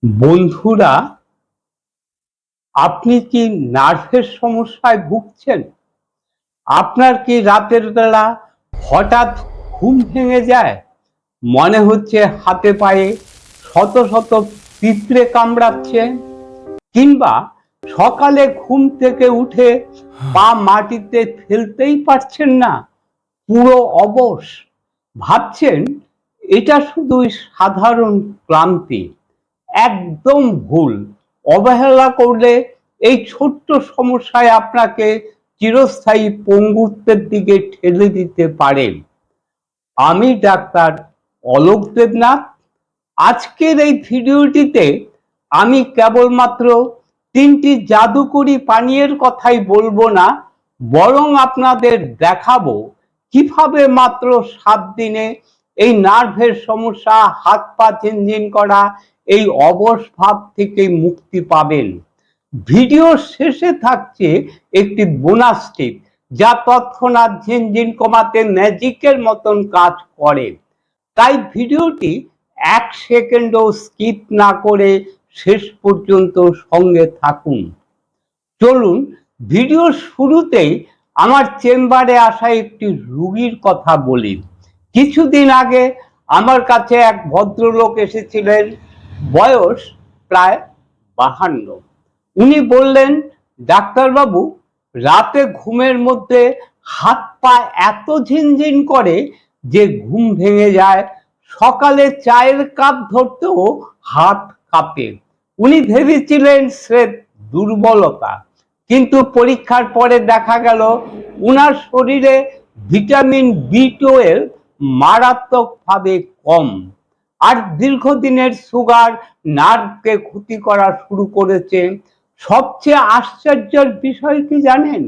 বন্ধুরা, আপনি কি নার্ভের সমস্যায় ভুগছেন? আপনার কি রাতের বেলা হঠাৎ ঘুম ভেঙে যায়? মনে হচ্ছে হাতে পায়ে শত শত পিঁপড়ে কামড়াচ্ছে, কিংবা সকালে ঘুম থেকে উঠে পা মাটিতে ফেলতেই পারছেন না, পুরো অবশ। ভাবছেন এটা শুধুই সাধারণ ক্লান্তি। একদম ভুল। অবহেলা করলে এই ছোট্ট সমস্যায় আপনাকে চিরস্থায়ী পঙ্গুত্বের দিকে ঠেলে দিতে পারে। আমি ডাক্তার অলোক দেবনাথ। আজকের এই ভিডিওটিতে আমি কেবলমাত্র 3টি জাদুকরি পানীয়ের কথাই বলবো না, বরং আপনাদের দেখাবো কিভাবে মাত্র 7 দিনে এই নার্ভের সমস্যা, হাত পা ঝিনঝিন করা, এই অবশ ভাব থেকে মুক্তি পাবেন। ভিডিওর শেষে থাকছে একটি বোনাস টিপ, যা তৎক্ষণাৎ ঝিনঝিন কমাতে ম্যাজিকের মতন কাজ করে। তাই ভিডিওটি 1 সেকেন্ডও স্কিপ না করে শেষ পর্যন্ত সঙ্গে থাকুন। চলুন ভিডিওর শুরুতেই আমার চেম্বারে আসা একটি রোগীর কথা বলি। কিছুদিন আগে আমার কাছে এক ভদ্রলোক এসেছিলেন, বয়স প্রায় 52। উনি বললেন, ডাক্তারবাবু, রাতে ঘুমের মধ্যে হাত পা এত ঝিনঝিন করে যে ঘুম ভেঙে যায়, সকালে চায়ের কাপ ধরতেও হাত কাঁপে। উনি ভেবেছিলেন স্রেফ দুর্বলতা, কিন্তু পরীক্ষার পরে দেখা গেল উনার শরীরে ভিটামিন B12 মারাত্মকভাবে কম। আর দীর্ঘদিনের সুগার নার্ভকে ক্ষতি করা শুরু করেছে। সবচেয়ে আশ্চর্যের বিষয় কি জানেন?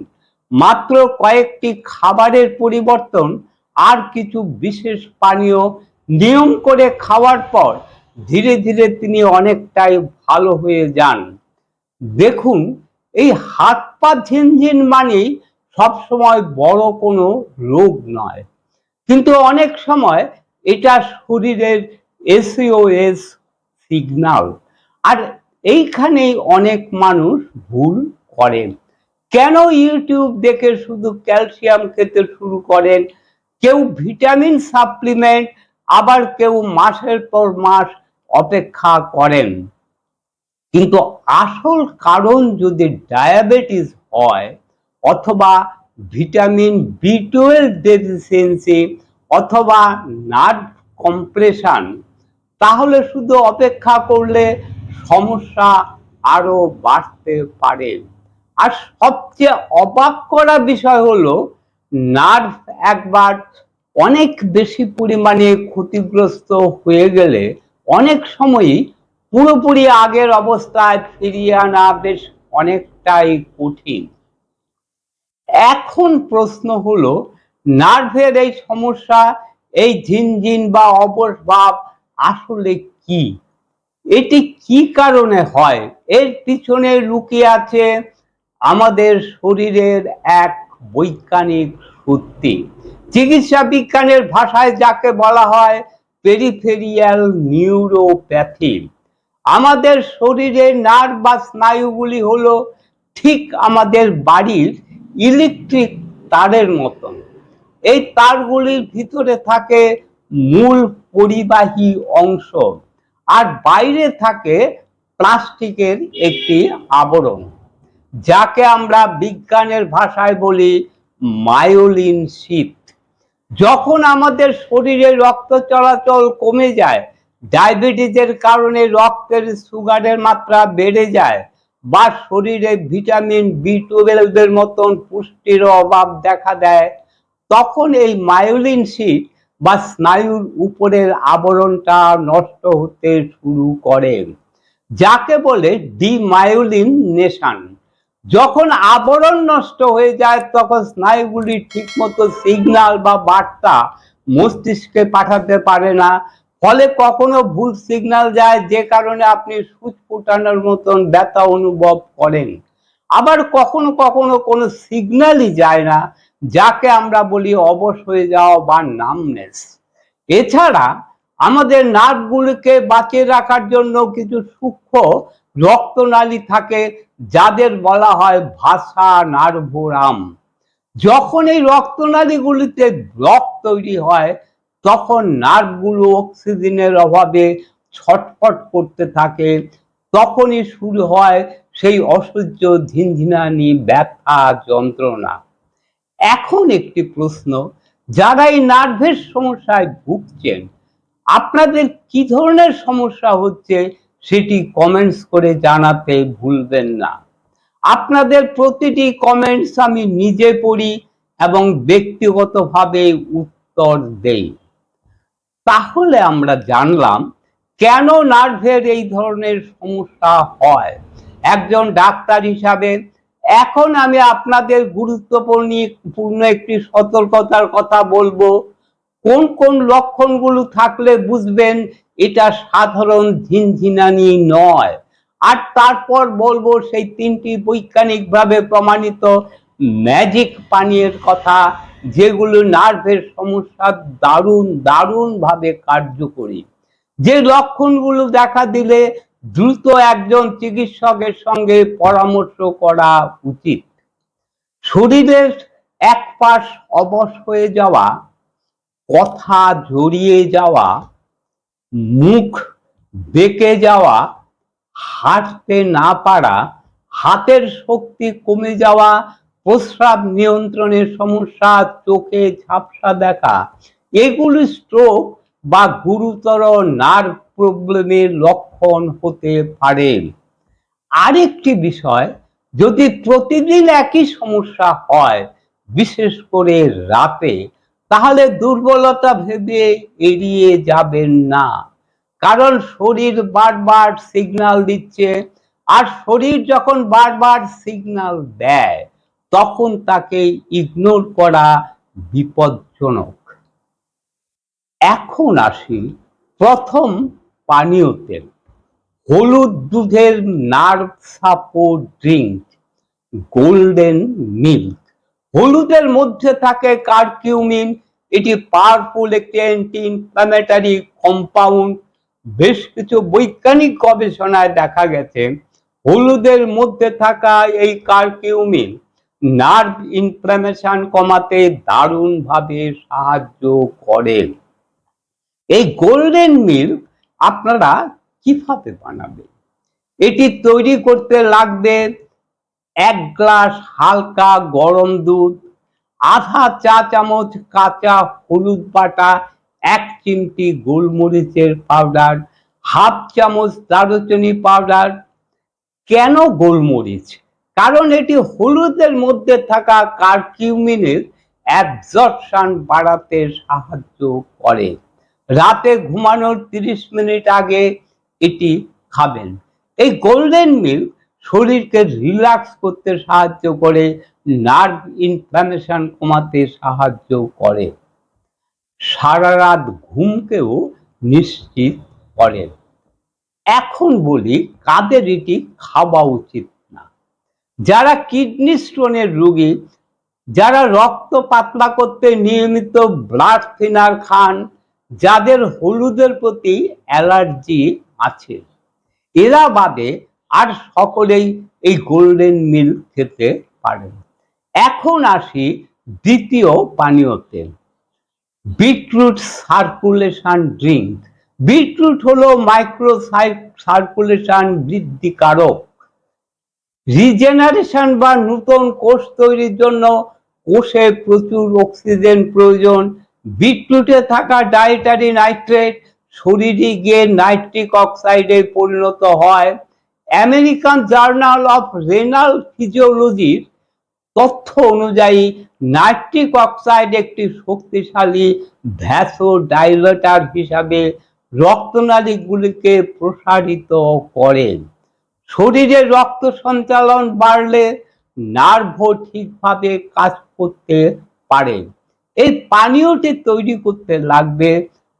মাত্র কয়েকটি খাবারের পরিবর্তন আর কিছু বিশেষ পানীয় নিয়ম করে খাওয়ার পর ধীরে ধীরে তিনি অনেকটাই ভালো হয়ে যান। দেখুন, এই হাত পা ঝিনঝিন মানেই সবসময় বড় কোনো রোগ নয়, কিন্তু অনেক সময় এটা শরীরের SOS সিগন্যাল। আর এইখানেই অনেক মানুষ ভুল করেন। কেন ইউটিউব দেখে শুধু ক্যালসিয়াম খেতে শুরু করেন, কেউ ভিটামিন সাপ্লিমেন্ট, আবার কেউ মাসের পর মাস অপেক্ষা করেন। কিন্তু আসল কারণ যদি ডায়াবেটিস হয়, অথবা ভিটামিন B12 ডেফিসিয়েন্সি, অথবা নার্ভ কম্প্রেশন, তাহলে শুধু অপেক্ষা করলে সমস্যা আরো বাড়তে পারে। আর সবচেয়ে অবাক করা বিষয় হলো, নার্ভ একবার অনেক বেশি পরিমাণে ক্ষতিগ্রস্ত হয়ে গেলে অনেক সময়ই পুরোপুরি আগের অবস্থায় ফিরিয়ে আনা বেশ অনেকটাই কঠিন। এখন প্রশ্ন হলো, নার্ভের এই সমস্যা, এই ঝিনঝিন বা অবশ ভাব আসলে কি? এটি কি কারণে হয়? এর পিছনে লুকিয়ে আছে আমাদের শরীরের এক বৈজ্ঞানিক সত্যি। চিকিৎসা বিজ্ঞানের ভাষায় যাকে বলা হয় পেরিফেরিয়াল নিউরোপ্যাথি। আমাদের শরীরের নার্ভ বা স্নায়ুগুলি হলো ঠিক আমাদের বাড়ির ইলেকট্রিক তারের মতন। এই তারগুলির ভিতরে থাকে মূল পরিবাহী অংশ, আর বাইরে থাকে প্লাস্টিকের একটি আবরণ, যাকে আমরা বিজ্ঞানের ভাষায় বলি মায়োলিন শীট। যখন আমাদের শরীরে রক্ত চলাচল কমে যায়, ডায়াবেটিসের কারণে রক্তের সুগারের মাত্রা বেড়ে যায়, বা শরীরে ভিটামিন B12 এর মতন পুষ্টির অভাব দেখা দেয়, তখন এই মায়োলিন শীট বা স্নায়ুর উপরের আবরণটা নষ্ট হতে শুরু করে, যাকে বলে ডিমায়োলিনেশন। যখন আবরণ নষ্ট হয়ে যায়, তখন স্নায়ুগুলি ঠিকমতো সিগন্যাল বা বার্তা মস্তিষ্কে পাঠাতে পারে না, ফলে কখনো ভুল সিগন্যাল যায়, যে কারণে আপনি সুচ ফুটানোর মতন ব্যথা অনুভব করেন। আবার কখনো কখনো কোনো সিগন্যালই যায় না, যাকে আমরা বলি অবশ হয়ে যাওয়া বা নামনেস। এছাড়া আমাদের নার্ভগুলিকে বাঁচিয়ে রাখার জন্য কিছু সূক্ষ্ম রক্তনালী থাকে, যাদের বলা হয় ভাসা নার্ভোরাম। যখন এই রক্তনালীগুলিতে ব্লক তৈরি হয়, তখন নার্ভগুলো অক্সিজেনের অভাবে ছটফট করতে থাকে। তখনই শুরু হয় সেই অসহ্য ঝিনঝিনানি, ব্যথা, যন্ত্রণা। এখন একটি প্রশ্ন, যারা এই নার্ভের সমস্যায় ভুগছেন, আপনাদের কি ধরনের সমস্যা হচ্ছে সেটি কমেন্টস করে জানাতে ভুলবেন না। আপনাদের প্রতিটি কমেন্টস আমি নিজে পড়ি এবং ব্যক্তিগতভাবে উত্তর দেই। তাহলে আমরা জানলাম কেন নার্ভের এই ধরনের সমস্যা হয়। একজন ডাক্তার হিসাবে এখন আমি আপনাদের গুরুত্বপূর্ণ একটি সতর্কতার কথা বলবো। কোন কোন লক্ষণগুলো থাকলে বুঝবেন এটা সাধারণ ঝিনঝিনানি নয়। আর তারপর বলবো সেই তিনটি বৈজ্ঞানিকভাবে প্রমাণিত ম্যাজিক পানীয়ের কথা, যেগুলো নার্ভের সমস্যা দারুণভাবে কার্যকরী। যে লক্ষণগুলো দেখা দিলে দ্রুত একজন চিকিৎসকের সঙ্গে পরামর্শ করা উচিত। শরীরের এক পাশ অবশ হয়ে যাওয়া, কথা জড়িয়ে যাওয়া, মুখ বেঁকে যাওয়া, হাঁটতে না পারা, হাতের শক্তি কমে যাওয়া, প্রস্রাব নিয়ন্ত্রণের সমস্যা, চোখে ঝাপসা দেখা, এগুলি স্ট্রোক বা গুরুতর নার্ভ প্রবলেমের লক্ষণ হতে পারে। আরেকটি বিষয়, যদি প্রতিদিন একই সমস্যা হয়, বিশেষ করে রাতে, তাহলে দুর্বলতা ভেবে এড়িয়ে যাবেন না। কারণ শরীর বারবার সিগন্যাল দিচ্ছে, আর শরীর যখন বারবার সিগন্যাল দেয়, তখন তাকে ইগনোর করা বিপজ্জনক। এখন আসি প্রথম পানীয় তেল, হলুদ দুধের nerve support drink, golden milk. হলুদের মধ্যে থাকে কারকিউমিন, এটি পাওয়ারফুল একটি অ্যান্টি ইনফ্ল্যামেটরি কম্পাউন্ড। বেশ কিছু বৈজ্ঞানিক গবেষণায় দেখা গেছে হলুদের মধ্যে থাকা এই কারকিউমিন নার্ভ ইনফ্ল্যামেশন কমাতে দারুণভাবে সাহায্য করে। এই গোল্ডেন মিল্ক আপনারা কিভাবে বানাবেন? এটি তৈরি করতে লাগবে 1 গ্লাস হালকা গরম দুধ, আধা চা চামচ কাঁচা হলুদ বাটা, 1 চিমটি গোলমরিচের পাউডার, হাফ চামচ দারুচিনি পাউডার। কেন গোলমরিচ? কারণ এটি হলুদের মধ্যে থাকা কারকিউমিনের অ্যাবজর্পশন বাড়াতে সাহায্য করে। রাতে ঘুমানোর 30 মিনিট আগে এটি খাবেন। এই গোল্ডেন মিল্ক শরীরকে রিল্যাক্স করতে সাহায্য করে, নার্ভ ইনফ্ল্যামেশন কমাতে সাহায্য করে, সারা রাত ঘুমকেও নিশ্চিত করে। এখন বলি কাদের এটি খাওয়া উচিত না। যারা কিডনি স্টোনের রোগী, যারা রক্ত পাতলা করতে নিয়মিত ব্লাড থিনার খান, যাদের হলুদের প্রতি অ্যালার্জি আছে, এরা বাদে আর সকলেই এই গোল্ডেন মিল্ক খেতে পারেন। এখন আসি দ্বিতীয় পানীয় তেল, বিটরুট সার্কুলেশন ড্রিঙ্ক। বিটরুট হলো মাইক্রো সার্কুলেশন বৃদ্ধিকারক। রিজেনারেশন বা নতুন কোষ তৈরির জন্য কোষে প্রচুর অক্সিজেন প্রয়োজন। বিটরুটে থাকা ডায়েটারি নাইট্রেট শরীরে গিয়ে নাইট্রিক অক্সাইডে পরিণত হয়। আমেরিকান জার্নাল অফ রেনাল ফিজিওলজির তথ্য অনুযায়ী নাইট্রিক অক্সাইড একটি শক্তিশালী ভ্যাসোডাইলেটর হিসাবে রক্তনালীগুলিকে প্রসারিত করে। শরীরে রক্ত সঞ্চালন বাড়লে নার্ভও ঠিকভাবে কাজ করতে পারে। এই পানীয়টি তৈরি করতে লাগবে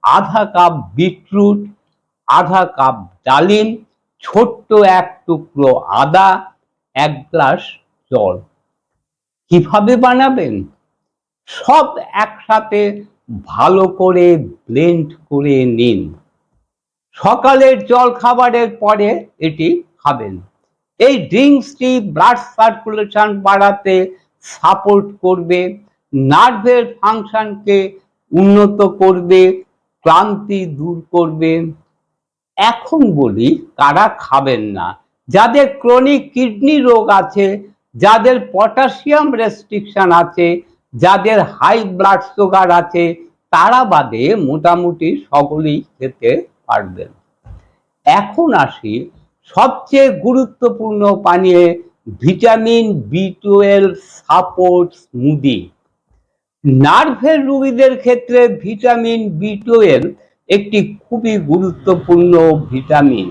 আধা কাপ বিটরুট, আধা কাপ ডালিম, ছোট্ট 1 টুকরো আদা, 1 গ্লাস জল। কিভাবে বানাবেন? সব একসাথে ভালো করে ব্লেন্ড করে নিন। সকালের জল খাবারের পরে এটি খাবেন। এই ড্রিঙ্কসটি ব্লাড সার্কুলেশন বাড়াতে সাপোর্ট করবে, নার্ভের ফাংশনকে উন্নত করবে, ক্লান্তি দূর করবে। এখন বলি কারা খাবেন না। যাদের ক্রনিক কিডনি রোগ আছে, যাদের পটাশিয়াম রেস্ট্রিকশন আছে, যাদের হাই ব্লাড সুগার আছে, তারা বাদে মোটামুটি সকলেই খেতে পারবেন। এখন আসি সবচেয়ে গুরুত্বপূর্ণ পানীয় ভিটামিন B12 সাপোর্ট স্মুদি। নার্ভের রোগীদের ক্ষেত্রে ভিটামিন B12 একটি খুবই গুরুত্বপূর্ণ ভিটামিন।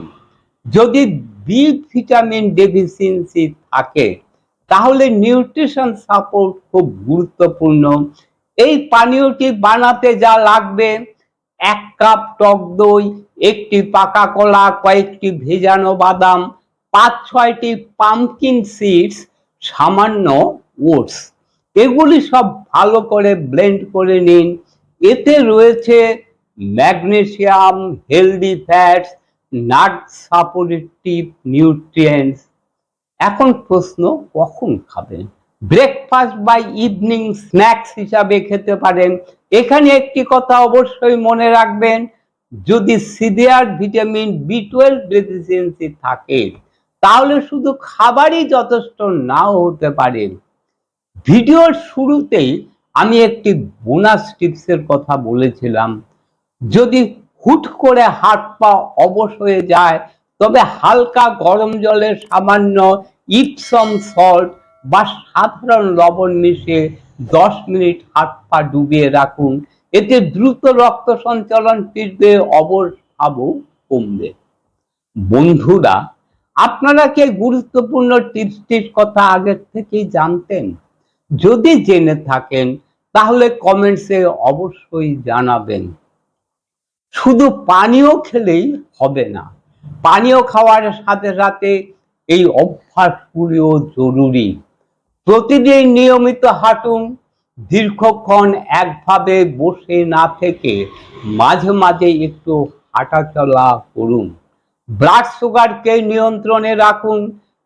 যদি বি ভিটামিন ডেফিসিয়েন্সি থাকে তাহলে নিউট্রিশন সাপোর্ট খুব গুরুত্বপূর্ণ। এই পানীয়টি বানাতে যা লাগবে: 1 কাপ টক দই, একটি পাকা কলা, কয়েকটি ভেজানো বাদাম, 5-6টি পাম্পকিন সিডস, সামান্য ওটস। এগুলি সব ভালো করে ব্লেন্ড করে নিন। এতে রয়েছে magnesium, healthy fats, nut supportive nutrients. এখন প্রশ্ন, কখন খাবেন? ব্রেকফাস্ট বা ইভিনিং স্ন্যাক্স হিসাবে খেতে পারেন। এখানে একটি কথা অবশ্যই মনে রাখবেন, যদি সিভিয়ার ভিটামিন B12 ডেফিসিয়েন্সি থাকে তাহলে শুধু খাবারই যথেষ্ট নাও হতে পারে। ভিডিওর শুরুতেই আমি একটি বোনাস টিপসের কথা বলেছিলাম। যদি হুট করে হাত পা অবশ হয়ে যায় তবে হালকা গরম জলে সামান্য ইপসম সল্ট বা সাধারণ লবণ মিশিয়ে 10 মিনিট হাত পা ডুবিয়ে রাখুন। এতে দ্রুত রক্ত সঞ্চালন ফিরবে, অবশ ভাবও কমবে। বন্ধুরা, আপনারা কি গুরুত্বপূর্ণ টিপসটির কথা আগের থেকেই জানতেন? যদি জেনে থাকেন তাহলে কমেন্টসে অবশ্যই জানাবেন। শুধু পানীয় খেলেই হবে না, পানীয় খাওয়ার সাথে সাথে এই অভ্যাসগুলিও জরুরি। প্রতিদিন নিয়মিত হাঁটুন, দীর্ঘক্ষণ একভাবে বসে না থেকে মাঝে মাঝে একটু হাঁটাচলা করুন। ব্লাড সুগারকে নিয়ন্ত্রণে রাখুন,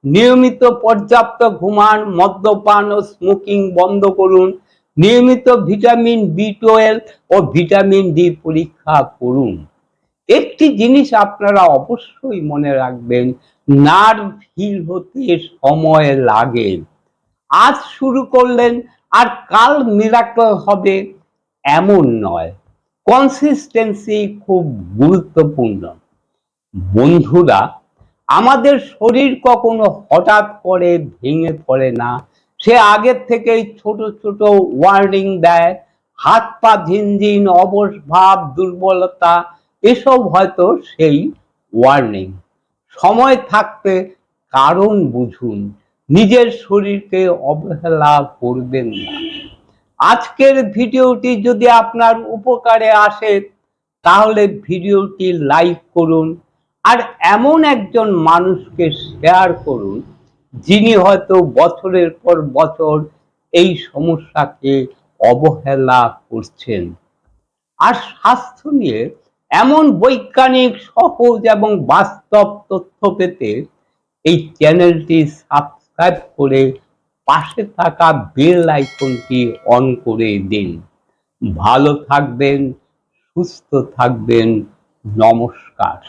নিয়মিত পর্যাপ্ত ঘুমান, মদ্যপান ও স্মোকিং বন্ধ করুন, নিয়মিত ভিটামিন B12 ও ভিটামিন ডি পরীক্ষা করুন। একটি জিনিস আপনারা অবশ্যই মনে রাখবেন, নার্ভ হিল হতে সময় লাগে। আজ শুরু করলেন আর কাল মিরাকল হবে এমন নয়। কনসিস্টেন্সি খুব গুরুত্বপূর্ণ। বন্ধুরা, আমাদের শরীর কখনো হঠাৎ করে ভেঙে পড়ে না, সে আগের থেকেই ছোট ছোট ওয়ার্নিং দেয়। হাত পা ঝিনঝিন, অবশ ভাব, দুর্বলতা, এসব হয়তো সেই ওয়ার্নিং। সময় থাকতে কারণ বুঝুন, নিজের শরীরকে অবহেলা করবেন না। আজকের ভিডিওটি যদি আপনার উপকারে আসে তাহলে ভিডিওটি লাইক করুন আর এমন একজন মানুষকে শেয়ার করুন যিনি হয়তো বছরের পর বছর এই সমস্যাকে অবহেলা করছেন। আর স্বাস্থ্য নিয়ে এমন বৈজ্ঞানিক, সহজ এবং বাস্তব তথ্য পেতে এই চ্যানেলটি সাবস্ক্রাইব করে পাশে থাকা বেল আইকনটি অন করে দিন। ভালো থাকবেন, সুস্থ থাকবেন। নমস্কার।